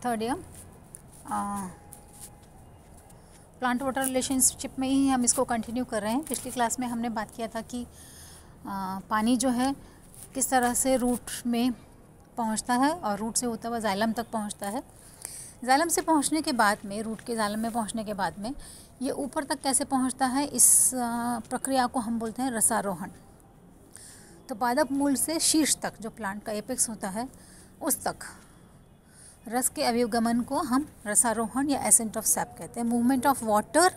Third year plant water relationship में ही हम इसको कंटिन्यू कर रहे हैं। पिछली क्लास में हमने बात किया था कि पानी जो है किस तरह से रूट में पहुंचता है और रूट से होता हुआ जाइलम तक पहुंचता है। जाइलम से पहुंचने के बाद में, रूट के जाइलम में पहुंचने के बाद में ये ऊपर तक कैसे पहुंचता है, इस प्रक्रिया को हम बोलते हैं रसारोहण। तो पादप मूल से शीर्ष तक, जो प्लांट का एपेक्स होता है, उस तक रस के अभिगमन को हम रसारोहण या एसेंट ऑफ सैप कहते हैं। Movement of water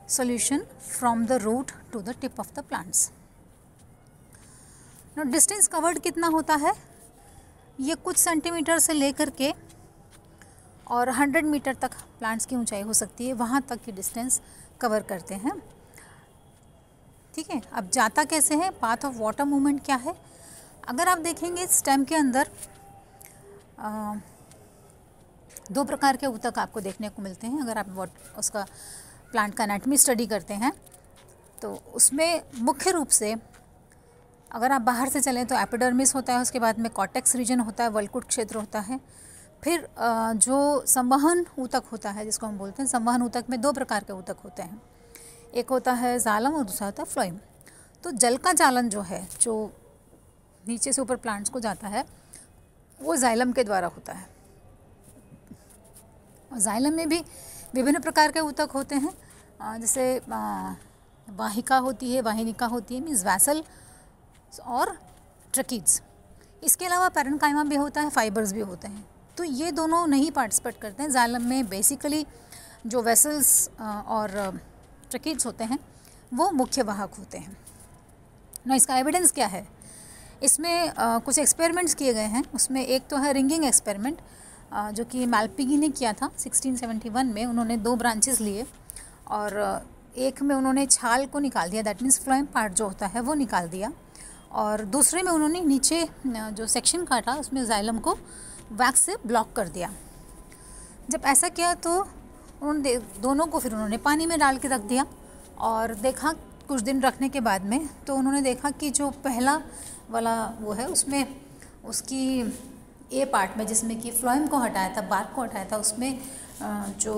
solution from the root to the tip of the plants. No distance covered कितना होता है, ये कुछ सेंटीमीटर से लेकर के और 100 मीटर तक प्लांट्स की ऊंचाई हो सकती है, वहाँ तक की डिस्टेंस कवर करते हैं। ठीक है, अब जाता कैसे है, पाथ ऑफ वाटर मूवमेंट क्या है। अगर आप देखेंगे स्टेम के अंदर दो प्रकार के ऊतक आपको देखने को मिलते हैं। अगर आप उसका प्लांट का एनाटॉमी स्टडी करते हैं तो उसमें मुख्य रूप से अगर आप बाहर से चलें तो एपिडर्मिस होता है, उसके बाद में कॉर्टेक्स रीजन होता है, वल्कुट क्षेत्र होता है। फिर जो संवहन ऊतक होता है, जिसको हम बोलते हैं संवहन ऊतक, में दो प्रकार के ऊतक होते हैं, एक होता है जालम और दूसरा होता है फ्लोएम। तो जल का जालन जो है, जो नीचे से ऊपर प्लांट्स को जाता है, वो जाइलम के द्वारा होता है। और जाइलम में भी विभिन्न प्रकार के ऊतक होते हैं, जैसे वाहिका होती है, वाहिनिका होती है, मीन्स वैसल और ट्रकीड्स। इसके अलावा पैरेन्काइमा भी होता है, फाइबर्स भी होते हैं। तो ये दोनों नहीं पार्टिसिपेट करते हैं जाइलम में। बेसिकली जो वेसल्स और ट्रकीड्स होते हैं वो मुख्य वाहक होते हैं ना। इसका एविडेंस क्या है, इसमें कुछ एक्सपेरिमेंट्स किए गए हैं। उसमें एक तो है रिंगिंग एक्सपेरिमेंट, जो कि मैल्पिगी ने किया था 1671 में। उन्होंने 2 ब्रांचेस लिए और एक में उन्होंने छाल को निकाल दिया, दैट मीन्स फ्लोएम पार्ट जो होता है वो निकाल दिया, और दूसरे में उन्होंने नीचे जो सेक्शन काटा उसमें जाइलम को वैक्स से ब्लॉक कर दिया। जब ऐसा किया तो उन्होंने दोनों को फिर उन्होंने पानी में डाल के रख दिया और देखा कुछ दिन रखने के बाद में, तो उन्होंने देखा कि जो पहला वाला वो है उसमें उसकी ए पार्ट में, जिसमें कि फ्लोएम को हटाया था, बार्क को हटाया था, उसमें जो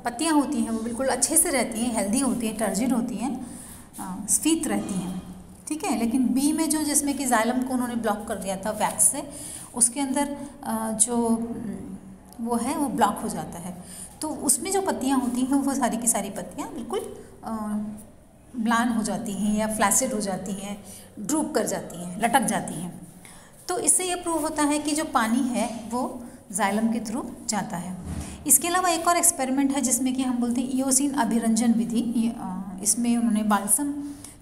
पत्तियां होती हैं वो बिल्कुल अच्छे से रहती हैं, हेल्दी होती हैं, टर्जिड होती हैं, स्फीत रहती हैं। ठीक है, लेकिन बी में जो जिसमें कि जाइलम को उन्होंने ब्लॉक कर दिया था वैक्स से, उसके अंदर जो वो है वो ब्लॉक हो जाता है। तो उसमें जो पत्तियां होती हैं वो सारी की सारी पत्तियां बिल्कुल म्लान हो जाती हैं या फ्लैसिड हो जाती हैं, ड्रूप कर जाती हैं, लटक जाती हैं। तो इससे ये प्रूव होता है कि जो पानी है वो जाइलम के थ्रू जाता है। इसके अलावा एक और एक्सपेरिमेंट है जिसमें कि हम बोलते हैं इयोसिन अभिरंजन विधि। इसमें उन्होंने बाल्सम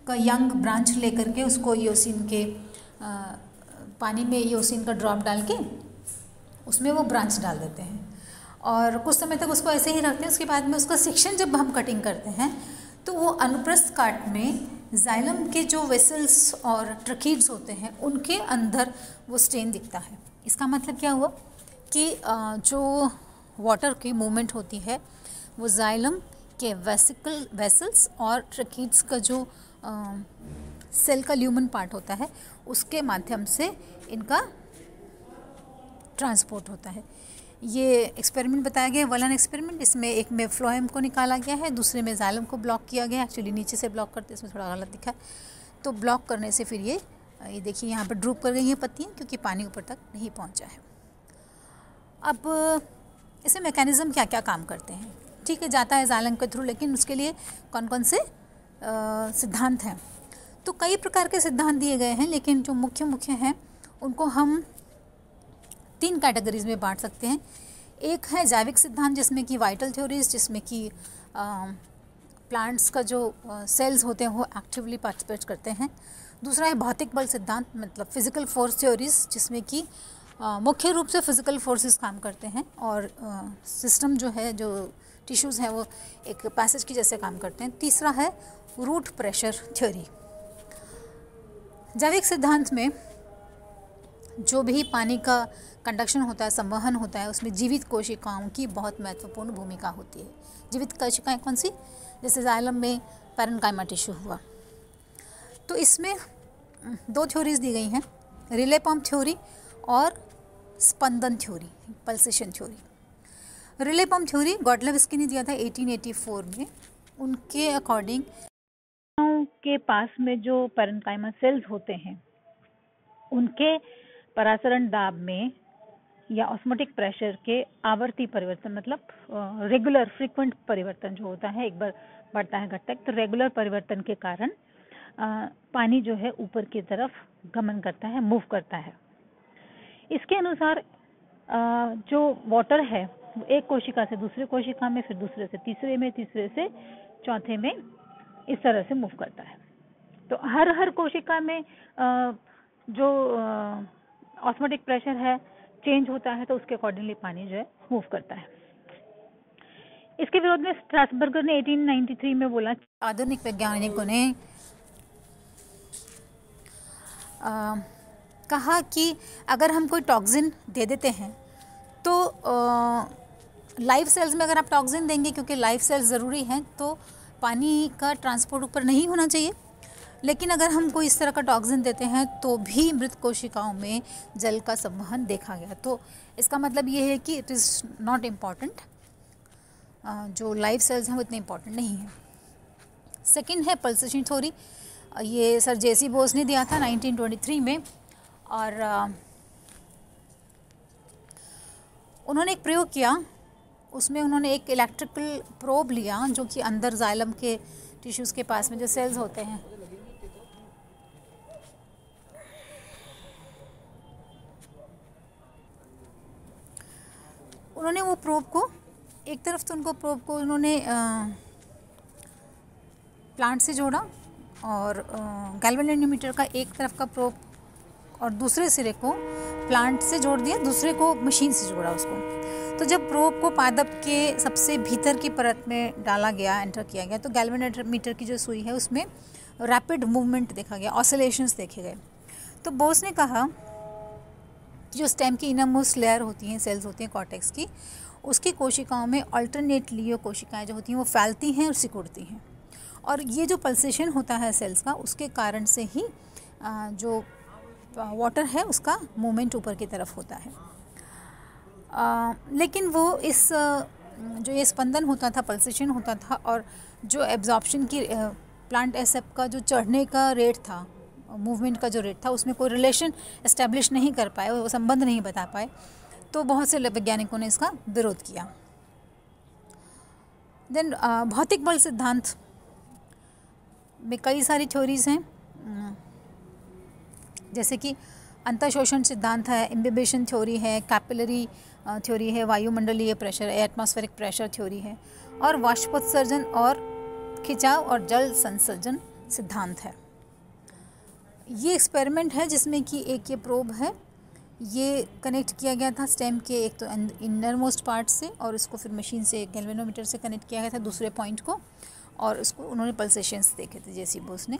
का यंग ब्रांच लेकर के उसको इयोसिन के पानी में इयोसिन का ड्रॉप डाल के उसमें वो ब्रांच डाल देते हैं और कुछ समय तक उसको ऐसे ही रखते हैं। उसके बाद में उसका सेक्शन जब हम कटिंग करते हैं तो वो अनुप्रस्थ काट में जाइलम के जो वेसल्स और ट्रकीड्स होते हैं उनके अंदर वो स्टेन दिखता है। इसका मतलब क्या हुआ कि जो वाटर की मूवमेंट होती है वो जाइलम के वेसल्स और ट्रकीड्स का जो सेल का ल्यूमन पार्ट होता है उसके माध्यम से इनका ट्रांसपोर्ट होता है। ये एक्सपेरिमेंट बताया गया है, वलन एक्सपेरिमेंट। इसमें एक में फ्लोएम को निकाला गया है, दूसरे में जाइलम को ब्लॉक किया गया है। एक्चुअली नीचे से ब्लॉक करते इसमें थोड़ा गलत दिखा है, तो ब्लॉक करने से फिर ये देखिए यहाँ पर ड्रूप कर गई हैं पत्तियाँ, क्योंकि पानी ऊपर तक नहीं पहुँचा है। अब इसे मैकेनिज़्म क्या क्या काम करते हैं। ठीक है, जाता है जाइलम के थ्रू, लेकिन उसके लिए कौन कौन से सिद्धांत हैं। तो कई प्रकार के सिद्धांत दिए गए हैं, लेकिन जो मुख्य हैं उनको हम 3 कैटेगरीज में बांट सकते हैं। एक है जैविक सिद्धांत, जिसमें कि वाइटल थ्योरीज, जिसमें कि प्लांट्स का जो सेल्स होते हैं वो एक्टिवली पार्टिसिपेट करते हैं। दूसरा है भौतिक बल सिद्धांत, मतलब फिजिकल फोर्स थ्योरीज, जिसमें कि मुख्य रूप से फिजिकल फोर्सेस काम करते हैं और सिस्टम जो है, जो टिश्यूज़ हैं वो एक पैसेज की जैसे काम करते हैं। तीसरा है रूट प्रेशर थ्योरी। जैविक सिद्धांत में जो भी पानी का कंडक्शन होता है, संवहन होता है, उसमें जीवित कोशिकाओं की बहुत महत्वपूर्ण भूमिका होती है। जीवित कोशिकाएं कौन सी, जैसे जाइलम में पैरेन्काइमा टिश्यू हुआ। तो इसमें 2 थ्योरीज दी गई हैं, रिले पंप थ्योरी और स्पंदन theory, pulsation theory. Relay pump theory Godlewski ने दिया था 1884 में। उनके अकॉर्डिंग के पास में जो पैरेन्काइमा सेल्स होते हैं उनके परासरण दाब में या ऑस्मोटिक प्रेशर के आवर्ती परिवर्तन, मतलब रेगुलर फ्रीक्वेंट परिवर्तन जो होता है, एक बार बढ़ता है घटता है, तो रेगुलर परिवर्तन के कारण पानी जो है ऊपर की तरफ गमन करता है, मूव करता है। इसके अनुसार जो वाटर है एक कोशिका से दूसरे कोशिका में, फिर दूसरे से तीसरे में, तीसरे से चौथे में, इस तरह से मूव करता है। तो हर कोशिका में जो ऑस्मोटिक प्रेशर है चेंज होता है, तो उसके अकॉर्डिंगली पानी जो है मूव करता है। इसके विरोध में स्ट्रासबर्गर ने 1893 में बोला, आधुनिक वैज्ञानिकों ने कहा कि अगर हम कोई टॉक्सिन दे देते हैं तो लाइव सेल्स में अगर आप टॉक्सिन देंगे, क्योंकि लाइव सेल्स ज़रूरी हैं, तो पानी का ट्रांसपोर्ट ऊपर नहीं होना चाहिए। लेकिन अगर हम कोई इस तरह का टॉक्सिन देते हैं तो भी मृत कोशिकाओं में जल का संवहन देखा गया। तो इसका मतलब ये है कि इट इज़ नॉट इम्पॉर्टेंट, जो लाइव सेल्स हैं वो इतने इम्पॉर्टेंट नहीं हैं। सेकंड है पल्सेशन थ्योरी, ये सर जेसी बोस ने दिया था 1923 में। और उन्होंने एक प्रयोग किया, उसमें उन्होंने एक इलेक्ट्रिकल प्रोब लिया जो कि अंदर जाइलम के टिश्यूज़ के पास में जो सेल्स होते हैं, उन्होंने वो प्रोब को एक तरफ तो उनको प्रोब को उन्होंने प्लांट से जोड़ा और गैल्वेनोमीटर का एक तरफ का प्रोब और दूसरे सिरे को प्लांट से जोड़ दिया, दूसरे को मशीन से जोड़ा उसको। तो जब प्रोब को पादप के सबसे भीतर की परत में डाला गया, एंटर किया गया, तो गैल्वेनोमीटर की जो सुई है उसमें रैपिड मूवमेंट देखा गया, ऑसिलेशंस देखे गए। तो बोस ने कहा जो स्टेम की इनरमोस्ट लेयर होती हैं, सेल्स होती हैं कॉर्टेक्स की, उसकी कोशिकाओं में अल्टरनेटली ये कोशिकाएं जो होती हैं वो फैलती हैं और सिकुड़ती हैं। और ये जो पल्सेशन होता है सेल्स का, उसके कारण से ही जो वाटर है उसका मूवमेंट ऊपर की तरफ होता है। लेकिन वो इस जो ये स्पंदन होता था, पल्सेशन होता था, और जो एब्जॉर्प्शन की प्लांट एसेप का जो चढ़ने का रेट था, मूवमेंट का जो रेट था, उसमें कोई रिलेशन एस्टेब्लिश नहीं कर पाए, वो संबंध नहीं बता पाए। तो बहुत से वैज्ञानिकों ने इसका विरोध किया। देन भौतिक बल सिद्धांत में कई सारी थ्योरीज हैं, जैसे कि अंतःशोषण सिद्धांत है, इम्बिबिशन थ्योरी है, कैपिलरी थ्योरी है, वायुमंडलीय प्रेशर, एटमॉस्फेरिक प्रेशर थ्योरी है, और वाष्पोत्सर्जन और खिंचाव और जल संसर्जन सिद्धांत है। ये एक्सपेरिमेंट है जिसमें कि एक ये प्रोब है, ये कनेक्ट किया गया था स्टेम के एक तो इनरमोस्ट पार्ट से, और इसको फिर मशीन से गैल्वेनोमीटर से कनेक्ट किया गया था दूसरे पॉइंट को, और उसको उन्होंने पल्सेशंस देखे थे जेसी बोस ने।